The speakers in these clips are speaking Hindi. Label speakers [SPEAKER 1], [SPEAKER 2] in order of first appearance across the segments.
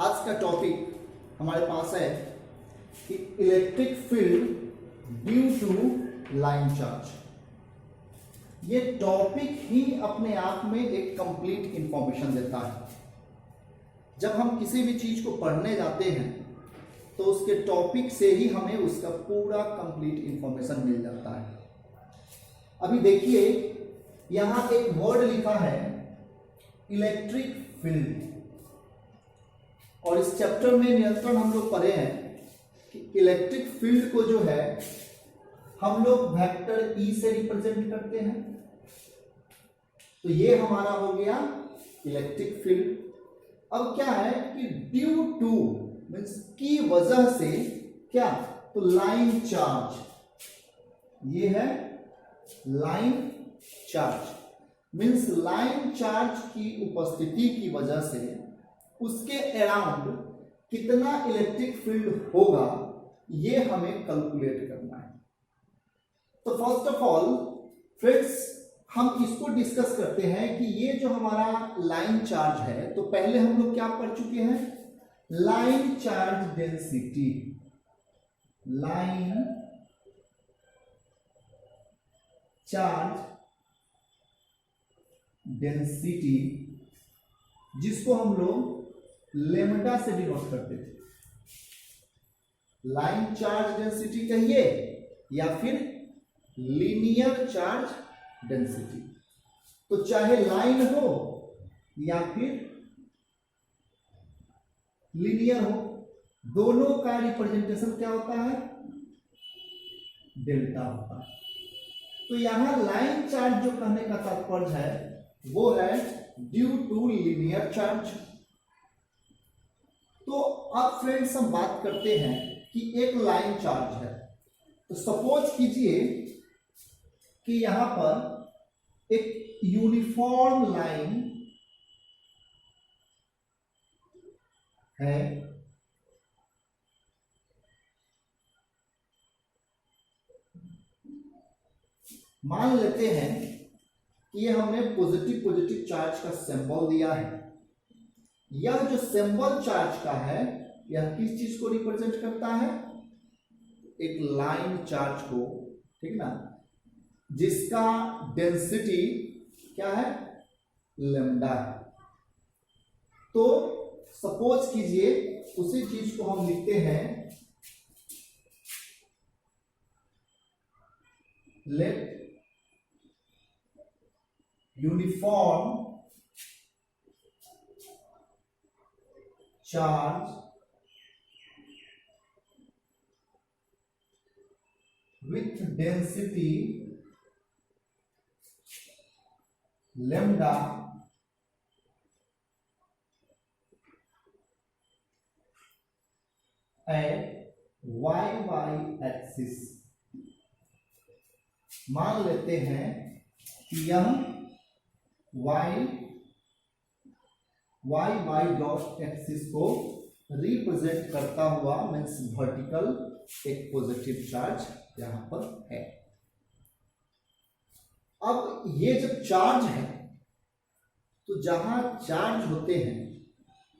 [SPEAKER 1] आज का टॉपिक हमारे पास है कि electric field due to line charge. ये टॉपिक ही अपने आप में एक कंप्लीट इंफॉर्मेशन देता है। जब हम किसी भी चीज को पढ़ने जाते हैं तो उसके टॉपिक से ही हमें उसका पूरा कंप्लीट इंफॉर्मेशन मिल जाता है। अभी देखिए यहां एक वर्ड लिखा है इलेक्ट्रिक फील्ड, और इस चैप्टर में नियंत्रण हम लोग पढ़े हैं कि इलेक्ट्रिक फील्ड को जो है हम लोग वेक्टर ई से रिप्रेजेंट करते हैं। तो ये हमारा हो गया इलेक्ट्रिक फील्ड। अब क्या है कि ड्यू टू मीन्स की वजह से क्या, तो लाइन चार्ज, ये है line charge means line charge की उपस्थिति की वजह से उसके अराउंड कितना इलेक्ट्रिक फील्ड होगा, ये हमें कैलकुलेट करना है। तो फर्स्ट ऑफ ऑल फ्रेंड्स हम इसको डिस्कस करते हैं कि ये जो हमारा लाइन चार्ज है, तो पहले हम लोग क्या पढ़ चुके हैं, line charge density. Line charge density जिसको हम लोग लेमडा से डिनोट करते थे। लाइन चार्ज डेंसिटी कहिए या फिर लीनियर चार्ज डेंसिटी। तो चाहे लाइन हो या फिर लीनियर हो, दोनों का रिप्रेजेंटेशन क्या होता है, डेल्टा होता है। तो यहां लाइन चार्ज जो कहने का तात्पर्य है वो है ड्यू टू लीनियर चार्ज। तो अब फ्रेंड्स हम बात करते हैं कि एक लाइन चार्ज है। तो सपोज कीजिए कि यहां पर एक यूनिफॉर्म लाइन है, मान लेते हैं कि ये हमने पॉजिटिव चार्ज का सिंबल दिया है। यह जो सिंबल चार्ज का है यह किस चीज को रिप्रेजेंट करता है, एक लाइन चार्ज को, ठीक ना, जिसका डेंसिटी क्या है, लैम्डा है। तो सपोज कीजिए उसी चीज को हम लिखते हैं, let uniform charge with density lambda at y axis. मान लेते हैं कि यह y डॉट एक्सिस को रिप्रेजेंट करता हुआ मीन्स वर्टिकल एक पॉजिटिव चार्ज यहां पर है। अब ये जब चार्ज है तो जहां चार्ज होते हैं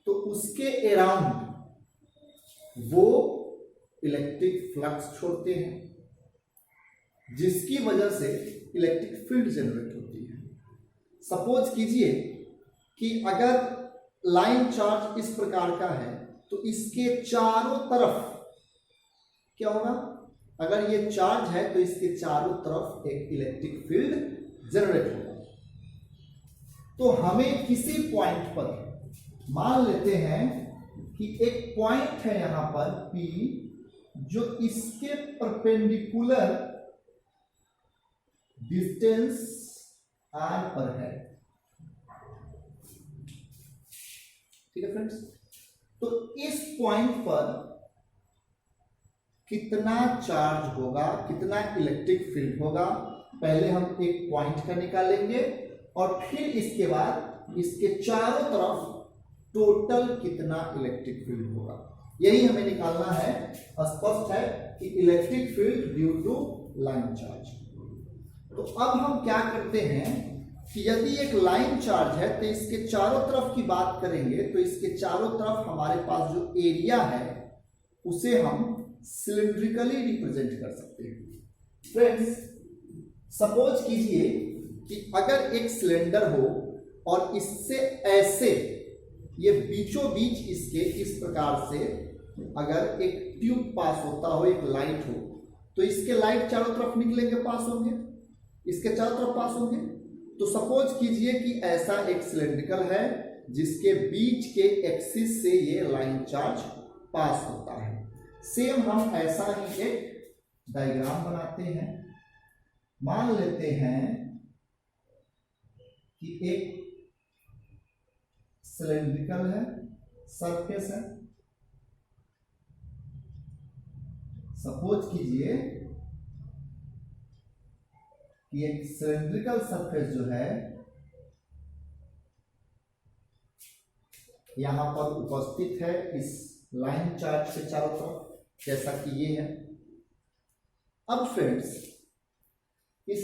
[SPEAKER 1] तो उसके अराउंड वो इलेक्ट्रिक फ्लक्स छोड़ते हैं, जिसकी वजह से इलेक्ट्रिक फील्ड जनरेट होती है। सपोज कीजिए कि अगर लाइन चार्ज इस प्रकार का है तो इसके चारों तरफ क्या होगा, अगर ये चार्ज है तो इसके चारों तरफ एक इलेक्ट्रिक फील्ड जनरेट होगा। तो हमें किसी पॉइंट पर, मान लेते हैं कि एक पॉइंट है यहां पर P जो इसके परपेंडिकुलर डिस्टेंस R पर है, ठीक है फ्रेंड्स। तो इस पॉइंट पर कितना चार्ज होगा, कितना इलेक्ट्रिक फील्ड होगा, पहले हम एक पॉइंट का निकालेंगे और फिर इसके बाद इसके चारों तरफ टोटल कितना इलेक्ट्रिक फील्ड होगा, यही हमें निकालना है। स्पष्ट है कि electric field due to line charge. तो अब हम क्या करते हैं कि यदि एक लाइन चार्ज है तो इसके चारों तरफ की बात करेंगे तो इसके चारों तरफ हमारे पास जो एरिया है उसे हम सिलिंड्रिकली रिप्रेजेंट कर सकते हैं। फ्रेंड्स, सपोज कीजिए कि अगर एक सिलेंडर हो और इससे ऐसे ये बीचों बीच इसके इस प्रकार से अगर एक ट्यूब पास होता हो, एक लाइट हो, तो इसके लाइट चारों तरफ निकलेंगे, पास होंगे, इसके चारों तरफ पास होंगे। तो सपोज कीजिए कि ऐसा एक सिलेंड्रिकल है जिसके बीच के एक्सिस से ये लाइन चार्ज पास होता है। सेम हम ऐसा ही एक डायग्राम बनाते हैं। मान लेते हैं कि एक सिलेंड्रिकल है, सरफेस है। सपोज कीजिए कि एक सिलेंड्रिकल सरफेस जो है यहां पर उपस्थित है इस लाइन चार्ज के चारों तरफ, जैसा कि ये है। अब फ्रेंड्स, इस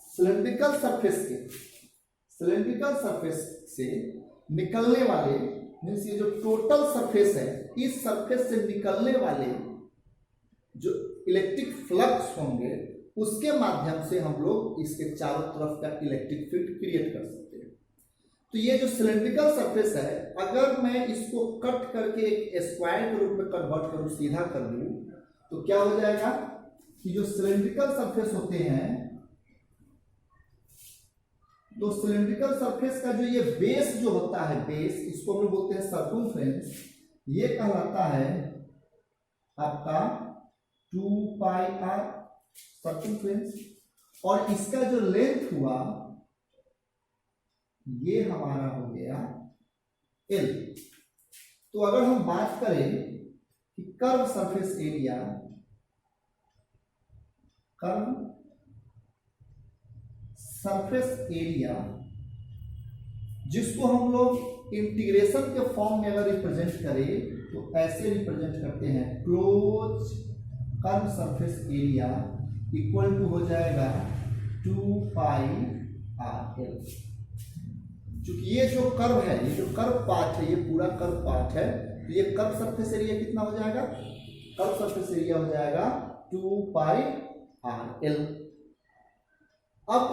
[SPEAKER 1] सिलेंड्रिकल सरफेस से निकलने वाले, मीन्स ये जो टोटल सरफेस है, इस सरफेस से निकलने वाले जो इलेक्ट्रिक फ्लक्स होंगे उसके माध्यम से हम लोग इसके चारों तरफ का इलेक्ट्रिक फील्ड क्रिएट कर सकते हैं। तो ये जो सिलेंड्रिकल सरफेस है, अगर मैं इसको कट करके एक स्क्वायर के रूप में कन्वर्ट करूं, सीधा कर दूं, तो क्या हो जाएगा कि जो सिलेंड्रिकल सरफेस होते हैं, तो सिलेंड्रिकल सरफेस का जो ये बेस जो होता है, बेस, इसको हम लोग बोलते हैं सर्कमफ्रेंस। ये कहलाता है आपका 2 पाई आर सर्कमफ्रेंस, और इसका जो लेंथ हुआ ये हमारा हो गया L। तो अगर हम बात करें कि curve surface area, curve surface area, जिसको हम लोग इंटीग्रेशन के फॉर्म में अगर रिप्रेजेंट करें तो ऐसे रिप्रेजेंट करते हैं, close curve surface area equal to हो जाएगा 2 पाई आर एल। चूंकि ये जो कर्व है, ये जो कर्व पार्ट है, ये पूरा कर्व पार्ट है, तो ये कर्व सरफेस एरिया कितना हो जाएगा? कर्व सरफेस एरिया हो जाएगा 2 पाई आर एल। अब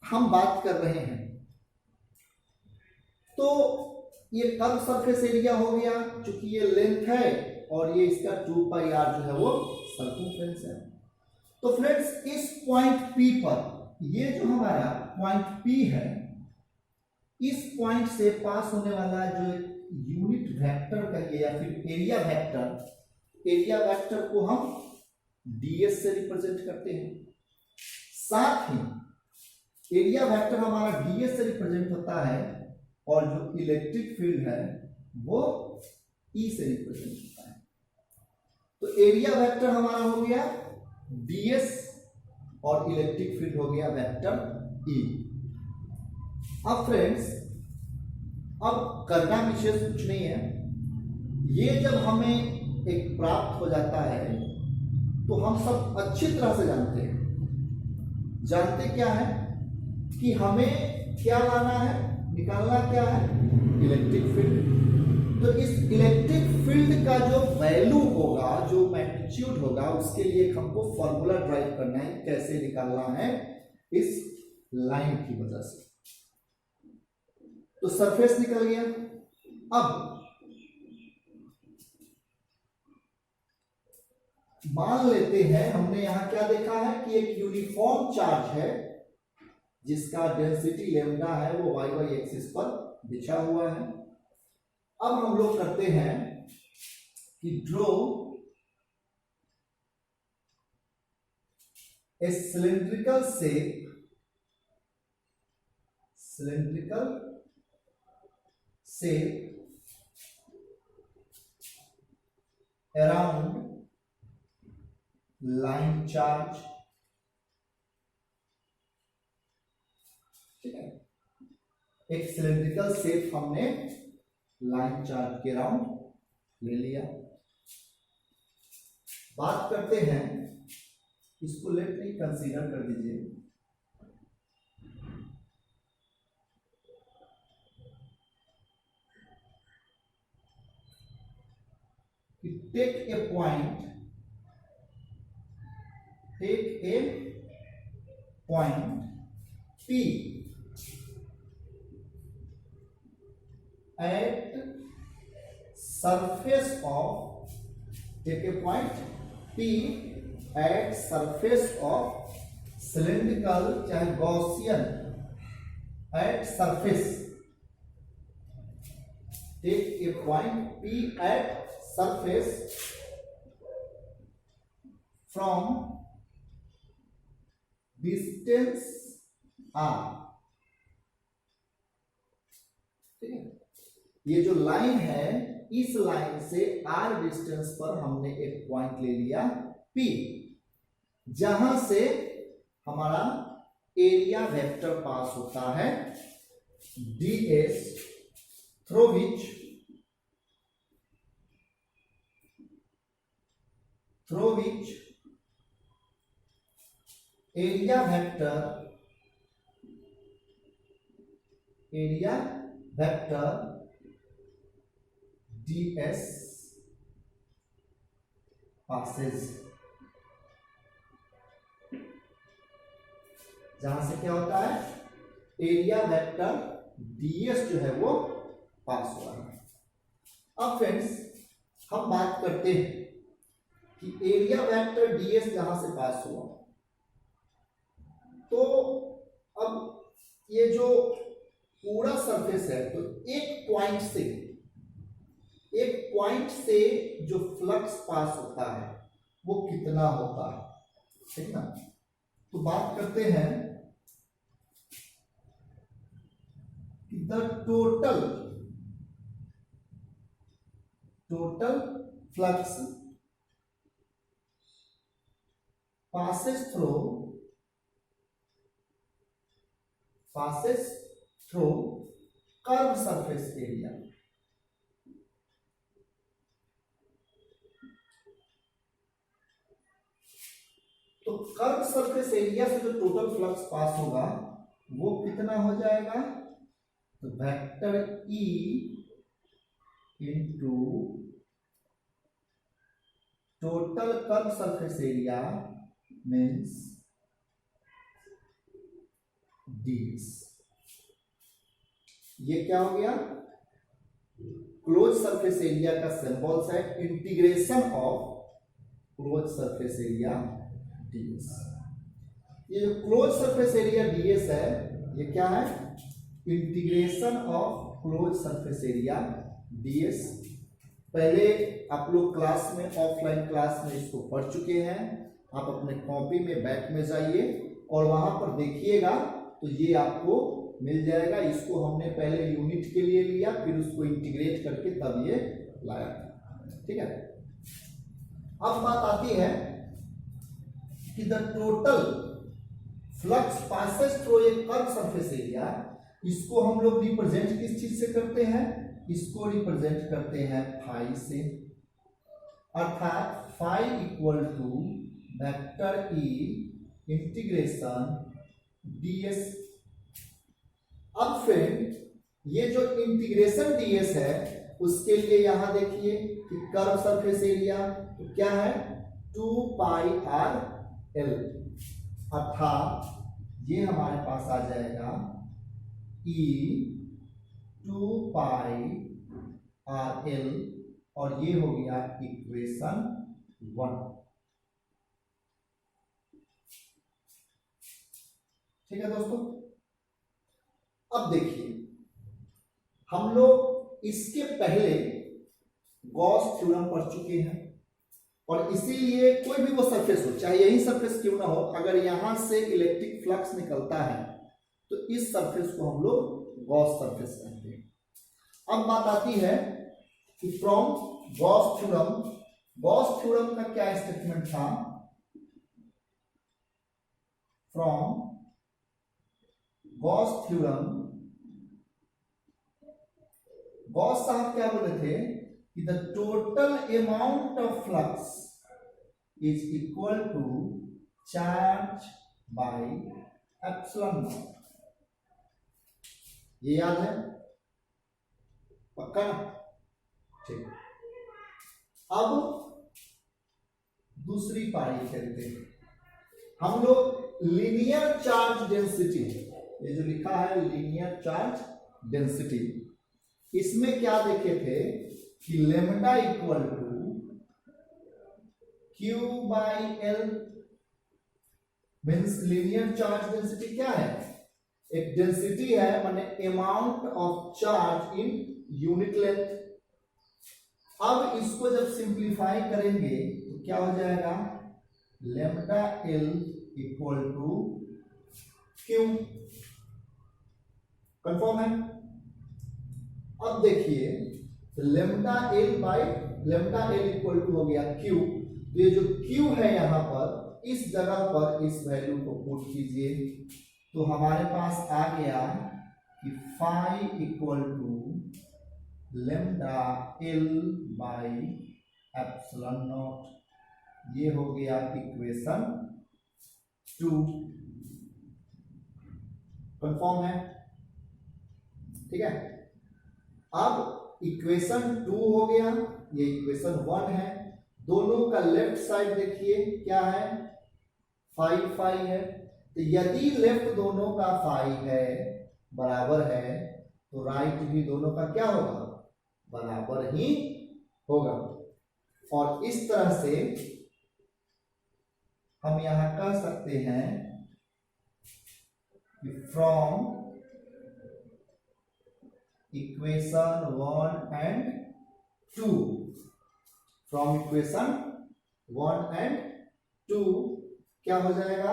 [SPEAKER 1] हम बात कर रहे हैं, तो ये कर्व सरफेस एरिया हो गया, चूंकि ये लेंथ है और ये इसका 2 पाई आर जो है वो सर्कमफ्रेंस है। तो फ्रेंड्स, इस पॉइंट P पर, ये जो हमारा पॉइंट P है, इस पॉइंट से पास होने वाला जो यूनिट वेक्टर कहिए या फिर एरिया वेक्टर को हम ds से रिप्रेजेंट करते हैं। साथ ही एरिया वेक्टर हमारा ds से रिप्रेजेंट होता है और जो इलेक्ट्रिक फील्ड है वो E से रिप्रेजेंट होता है। तो एरिया वेक्टर हमारा हो गया ds और इलेक्ट्रिक फील्ड हो गया वेक्टर E। अब फ्रेंड्स, अब करना विशेष कुछ नहीं है, ये जब हमें एक प्राप्त हो जाता है तो हम सब अच्छी तरह से जानते क्या है कि हमें क्या लाना है, निकालना क्या है, इलेक्ट्रिक फील्ड। तो इस इलेक्ट्रिक फील्ड का जो वैल्यू होगा, जो मैग्नीट्यूड होगा, उसके लिए हमको फॉर्मूला ड्राइव करना है, कैसे निकालना है, इस लाइन की वजह से। तो सरफेस निकल गया। अब मान लेते हैं, हमने यहां क्या देखा है कि एक यूनिफॉर्म चार्ज है जिसका डेंसिटी लैम्डा है, वो y एक्सिस पर बिछा हुआ है। अब हम लोग करते हैं कि draw a cylindrical shape around line charge। ठीक है, एक सिलेंड्रिकल शेप हमने लाइन चार्ज के अराउंड ले लिया। बात करते हैं, इसको लेट नहीं कंसीडर कर दीजिए। कि take a point P at surface of take a point P at surface of cylindrical चाहे Gaussian at surface take a point P at surface from distance r। ठीक है, ये जो लाइन है इस लाइन से r डिस्टेंस पर हमने एक पॉइंट ले लिया P, जहां से हमारा एरिया वेक्टर पास होता है ds through which area vector ds passes, जहां से क्या होता है एरिया वेक्टर ds जो है वो पास हुआ है। अब फ्रेंड्स हम बात करते हैं कि एरिया वेक्टर ds जहां से पास हुआ, तो अब ये जो पूरा सरफेस है तो एक पॉइंट से जो फ्लक्स पास होता है वो कितना होता है, ठीक ना। तो बात करते हैं कि the total flux passes through curved surface area। तो कर्व सरफेस एरिया से जो टोटल फ्लक्स पास होगा वो कितना हो जाएगा, तो vector E into total curve surface area means ds। ये क्या हो गया, क्लोज सरफेस एरिया का सिंबल्स है integration of close surface area ds। ये जो क्लोज सरफेस एरिया ds है ये क्या है, integration of close surface area ds। पहले आप लोग क्लास में ऑफलाइन क्लास में इसको पढ़ चुके हैं, आप अपने कॉपी में बैक में जाइए और वहां पर देखिएगा तो ये आपको मिल जाएगा। इसको हमने पहले यूनिट के लिए लिया, फिर उसको इंटीग्रेट करके तब ये लाया, ठीक है। अब बात आती है कि the total flux passes through a curve surface area, इसको हम लोग रिप्रेजेंट किस चीज से करते हैं, इसको रिप्रेजेंट करते हैं फाई से, अर्थात phi equal to vector E integration ds। अब फ्रेंड ये जो इंटीग्रेशन ds है उसके लिए यहां देखिए कि कर्व सरफेस एरिया तो क्या है 2 पाई r l, अर्थात ये हमारे पास आ जाएगा e 2 पाई r l, और ये हो गया इक्वेशन 1, ठीक है दोस्तों। अब देखिए हम लोग इसके पहले गॉस थ्योरम पढ़ चुके हैं, और इसीलिए कोई भी वो सरफेस हो, चाहे यही सरफेस क्यों ना हो, अगर यहां से इलेक्ट्रिक फ्लक्स निकलता है तो इस सरफेस को हम लोग गॉस सरफेस कहते हैं। अब बात आती है कि फ्रॉम गॉस थ्योरम का क्या स्टेटमेंट था, फ्रॉम गॉस थ्योरम, गॉस साहब क्या बोले थे कि the total amount of flux is equal to charge by epsilon naught. ये याद है पक्का, ठीक। अब दूसरी पारी खेलते हैं हम लोग। लीनियर चार्ज डेंसिटी, ये जो लिखा है लीनियर चार्ज डेंसिटी, इसमें क्या देखे थे कि lambda equal to Q by L means linear charge density क्या है, एक डेंसिटी है माने amount of charge in unit length. अब इसको जब सिंप्लीफाई करेंगे तो क्या हो जाएगा, lambda L equal to Q. Confirm है। अब देखिए lambda L by lambda L equal to हो गया क्यू। तो ये जो क्यू है यहां पर, इस जगह पर इस वैल्यू को पुट कीजिए तो हमारे पास आ गया कि phi equal to lambda L by epsilon naught. ये हो गया इक्वेशन 2। कंफर्म है, ठीक है। अब इक्वेशन 2 हो गया, ये इक्वेशन 1 है। दोनों का लेफ्ट साइड देखिए क्या है, फाई फाई है। तो यदि लेफ्ट दोनों का फाई है बराबर है तो राइट भी दोनों का क्या होगा, बराबर ही होगा। और इस तरह से हम यहां कह सकते हैं कि from equation 1 and 2, from equation 1 and 2 क्या हो जाएगा,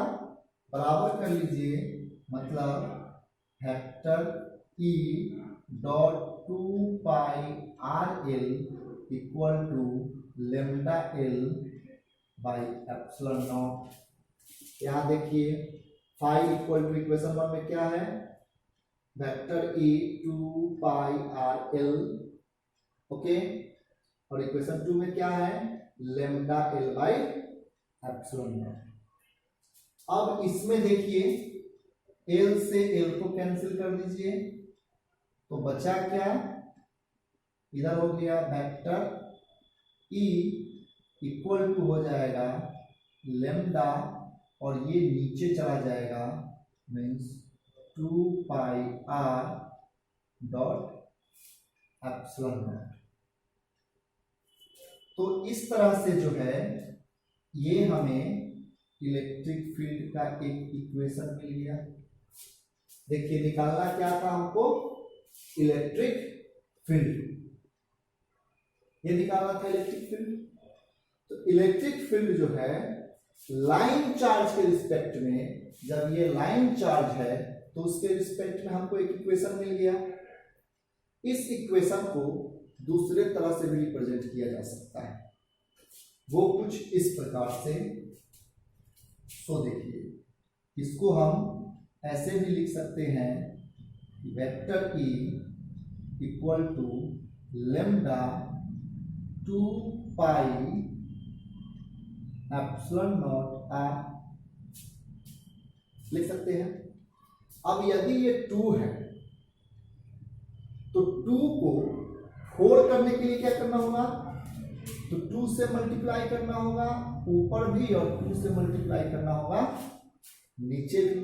[SPEAKER 1] बराबर कर लीजिए, मतलब vector E dot 2 pi R L equal to lambda L by epsilon naught. यहां देखिए फाई इक्वल टू इक्वेशन 1 में क्या है, vector E 2 pi R L, okay. और इक्वेशन 2 में क्या है, lambda L by epsilon not. अब इसमें देखिए एल से एल को कैंसिल कर दीजिए तो बचा क्या, इधर हो गया वेक्टर E इक्वल टू हो जाएगा लेमडा और ये नीचे चला जाएगा means 2 pi R dot epsilon not. तो इस तरह से जो है ये हमें इलेक्ट्रिक फील्ड का एक इक्वेशन मिल गया। देखिए निकालना क्या था हमको, इलेक्ट्रिक फील्ड, ये निकालना था इलेक्ट्रिक फील्ड। तो इलेक्ट्रिक फील्ड जो है लाइन चार्ज के रिस्पेक्ट में, जब ये लाइन चार्ज है तो उसके रिस्पेक्ट में हमको एक इक्वेशन मिल गया। इस इक्वेशन को दूसरे तरह से भी रिप्रेजेंट किया जा सकता है, वो कुछ इस प्रकार से। सो देखिए इसको हम ऐसे भी लिख सकते हैं कि vector E equal to lambda 2 pi epsilon naught R लिख सकते हैं। अब यदि ये 2 है तो 2 को 4 करने के लिए क्या करना होगा, तो 2 से मल्टीप्लाई करना होगा ऊपर भी और 2 से मल्टीप्लाई करना होगा नीचे भी।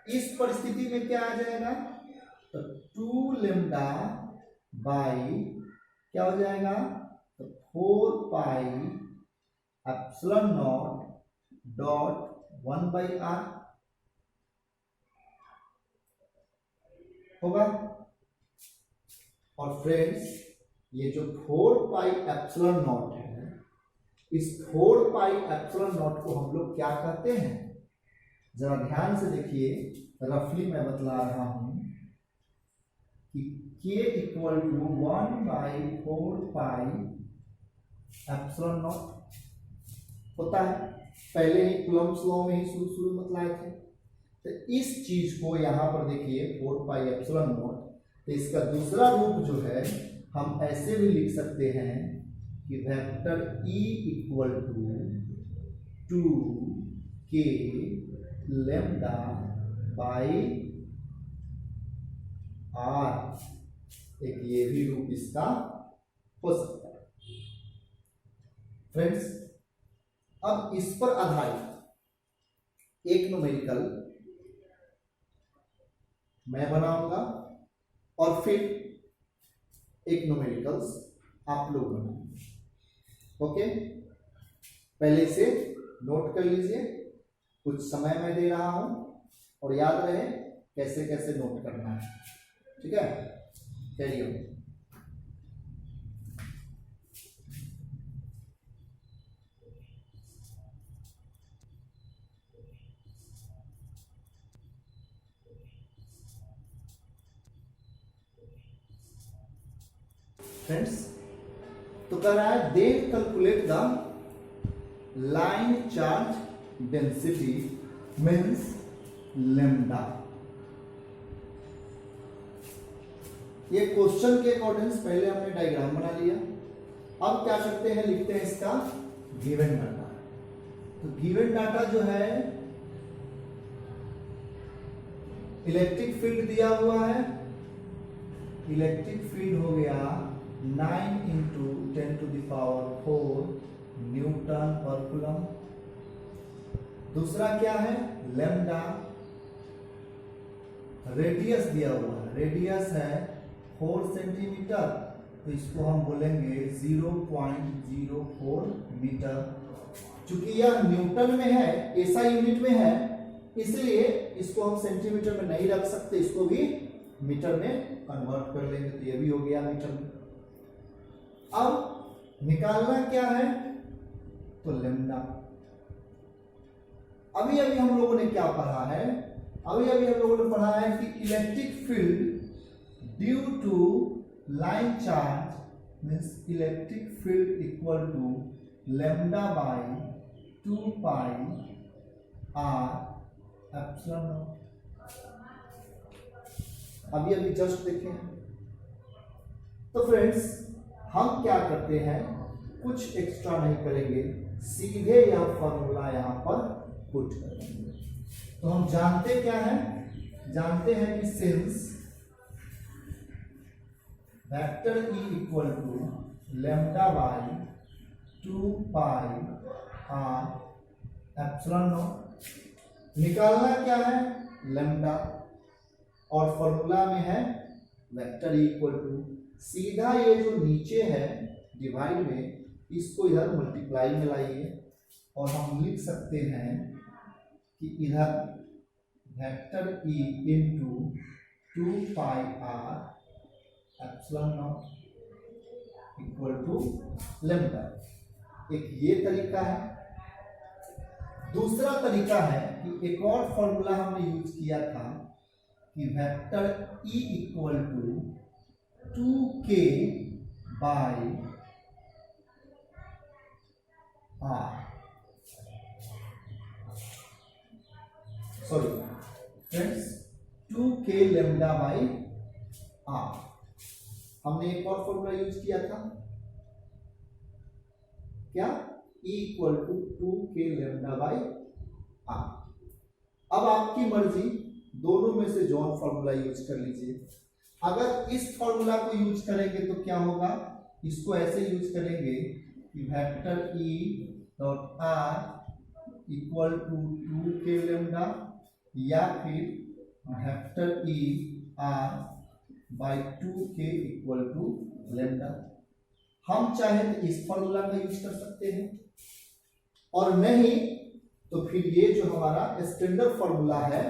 [SPEAKER 1] इस परिस्थिति में क्या आ जाएगा, तो 2 लेमडा बाई क्या हो जाएगा, तो 4 pi epsilon naught dot 1 by R होगा। और फ्रेंड्स ये जो 4 पाई एप्सिलॉन नॉट है, इस 4 पाई एप्सिलॉन नॉट को हम लोग क्या कहते हैं, जरा ध्यान से देखिए, रफली मैं बतला रहा हूं कि k equal to 1 by 4 pi epsilon naught होता है। पहले ही कूलम्ब्स लॉ में ही शुरू बतलाए थे। तो इस चीज को यहां पर देखिए 4 पाई एप्सिलॉन नॉट, तो इसका दूसरा रूप जो है हम ऐसे भी लिख सकते हैं कि vector E equal to 2k lambda by R, एक ये भी रूप इसका हो सकता है। फ्रेंड्स, अब इस पर आधारित एक न्यूमेरिकल मैं बनाऊंगा और फिर एक न्यूमेरिकल्स आप लोग बनाएंगे। ओके, पहले से नोट कर लीजिए, कुछ समय मैं दे रहा हूं और याद रहे कैसे कैसे नोट करना है। ठीक है, कैरी ऑन। फ्रेंड्स, तो कह रहा है दे calculate the line charge density means lambda. ये क्वेश्चन के अकॉर्डिंग पहले हमने डायग्राम बना लिया। अब क्या करते हैं, लिखते हैं इसका गिवन डाटा। तो गिवन डाटा जो है, इलेक्ट्रिक फील्ड दिया हुआ है, इलेक्ट्रिक फील्ड हो गया 9 × 10⁴ न्यूटन पर कूलम। दूसरा क्या है, लैम्डा। रेडियस दिया हुआ है, रेडियस है 4 सेंटीमीटर, तो इसको हम बोलेंगे 0.04 मीटर। चूंकि यह न्यूटन में है, ऐसा यूनिट में है, इसलिए इसको हम सेंटीमीटर में नहीं रख सकते, इसको भी मीटर में कन्वर्ट कर लेंगे, तो ये भी हो गया मीटर में। अब निकालना क्या है, तो लैम्डा। अभी अभी हम लोगों ने क्या पढ़ा है, अभी अभी हम लोगों ने पढ़ा है कि electric field due to line charge means electric field equal to lambda by 2 pi R epsilon naught. अभी अभी जस्ट देखें। तो फ्रेंड्स, हम क्या करते हैं, कुछ एक्स्ट्रा नहीं करेंगे, सीधे यह फॉर्मूला यहां पर पुट करेंगे। तो हम जानते क्या है, जानते हैं कि since vector E equal to lambda by 2 pi R epsilon naught. निकालना क्या है, लैम्डा, और फॉर्मूला में है वेक्टर E इक्वल टू, सीधा ये जो नीचे है डिवाइड में, इसको इधर मल्टीप्लाई में लाइए और हम लिख सकते हैं कि इधर vector E into 2 pi R epsilon naught equal to lambda. एक ये तरीका है। दूसरा तरीका है कि एक और फॉर्मूला हमने यूज किया था कि vector E equal to 2k by R, sorry friends, 2k lambda by R. हमने एक और फॉर्मूला यूज किया था, क्या, E equal to 2k lambda by R. अब आपकी मर्जी, दोनों में से जॉन फॉर्मूला यूज कर लीजिए। अगर इस फॉर्मूला को यूज करेंगे तो क्या होगा, इसको ऐसे यूज करेंगे कि vector E dot R equal to 2k lambda, या फिर vector E R by 2k equal to lambda. हम चाहे तो इस फॉर्मूला का यूज कर सकते हैं, और नहीं तो फिर ये जो हमारा स्टैंडर्ड फॉर्मूला है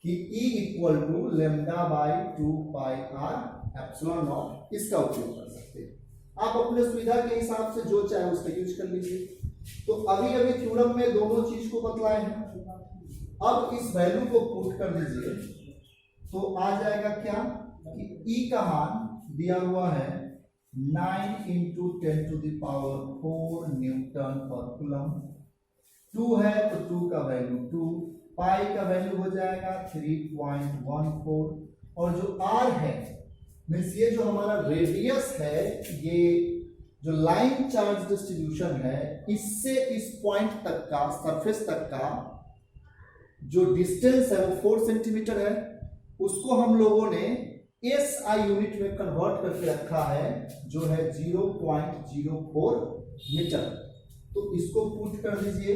[SPEAKER 1] कि E equal to lambda by 2 pi R epsilon naught, इसका उपयोग कर सकते हैं। आप अपने सुविधा के हिसाब से जो चाहे उसका यूज कर लीजिए। तो अभी अभी थ्योरम में दोनों चीज को बतलाए हैं। अब इस वैल्यू को पुट कर दीजिए, तो आ जाएगा क्या कि E का मान दिया हुआ है 9 × 10⁴ न्यूटन पर कूलम। 2 है तो 2 का वैल्यू 2, पाई का वैल्यू हो जाएगा 3.14, और जो R है मीन्स ये जो हमारा रेडियस है, ये जो लाइन चार्ज डिस्ट्रीब्यूशन है, इससे इस पॉइंट तक का, सरफेस तक का जो डिस्टेंस है वो 4 सेंटीमीटर है। उसको हम लोगों ने SI यूनिट में कन्वर्ट करके रखा है, जो है 0.04 मीटर। तो इसको पुट कर दीजिए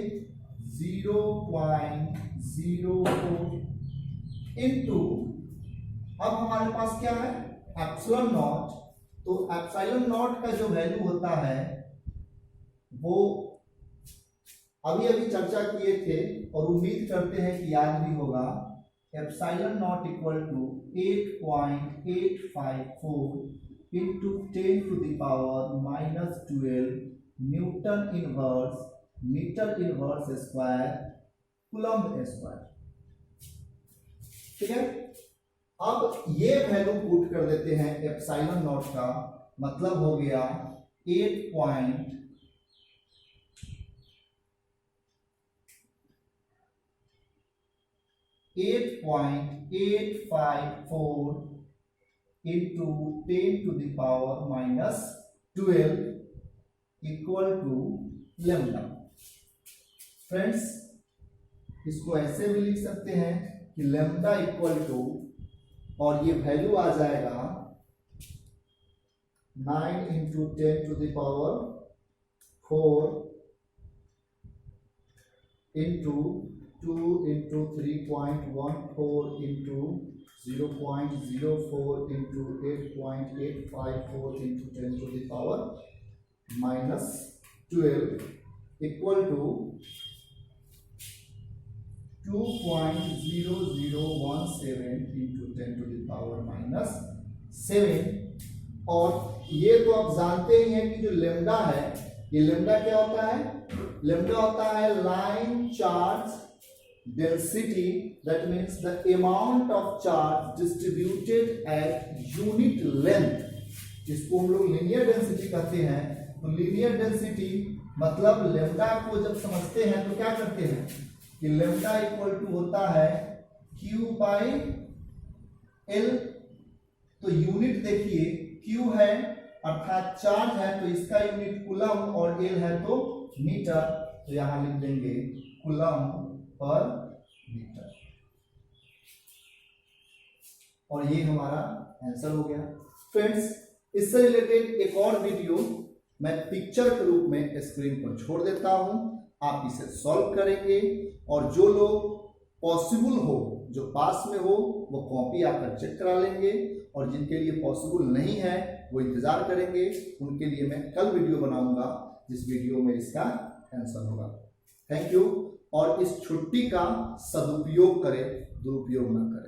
[SPEAKER 1] 0.04 इनटू, अब हमारे पास क्या है एप्सिलॉन नॉट। तो एप्सिलॉन नॉट का जो वैल्यू होता है वो अभी अभी चर्चा किए थे और उम्मीद करते हैं कि याद भी होगा। Epsilon naught equal to 8.854 into 10 to the power -12 newton inverse metre inverse square coulomb square. ठीक है, अब ये वैल्यू पुट कर देते हैं एप्सिलॉन नॉट का, मतलब हो गया 8.854 into 10 to the power -12 equal to lambda. Friends, इसको ऐसे भी लिख सकते हैं कि लेमडा इक्वल टू, और ये वैल्यू आ जाएगा 9 into 10 to the power 4 into 2 into 3.14 into 0.04 into 8.854 into 10 to the power -12 equal to 2.0017 into 10 to the power -7। और ये तो आप जानते ही हैं कि जो लेमडा है, ये लेमडा क्या होता है, लेमडा होता है line charge density, that means the amount of charge distributed at unit length. इसको हम लोग लीनियर डेंसिटी कहते हैं। तो लीनियर डेंसिटी मतलब लेमडा को जब समझते हैं तो क्या करते हैं कि लेमडा इक्वल टू होता है Q बाई L। तो यूनिट देखिए Q है अर्थात चार्ज है, तो इसका यूनिट कूलम और L है तो मीटर, तो यहां लिख देंगे कूलम पर मीटर। और ये हमारा आंसर हो गया। फ्रेंड्स, इससे रिलेटेड एक और वीडियो मैं पिक्चर के रूप में स्क्रीन पर छोड़ देता हूं, आप इसे सॉल्व करेंगे, और जो लोग पॉसिबल हो, जो पास में हो, वो कॉपी आकर चेक करा लेंगे, और जिनके लिए पॉसिबल नहीं है वो इंतजार करेंगे। उनके लिए मैं कल वीडियो बनाऊंगा जिस वीडियो में इसका आंसर होगा। थैंक यू, और इस छुट्टी का सदुपयोग करें, दुरुपयोग ना करें।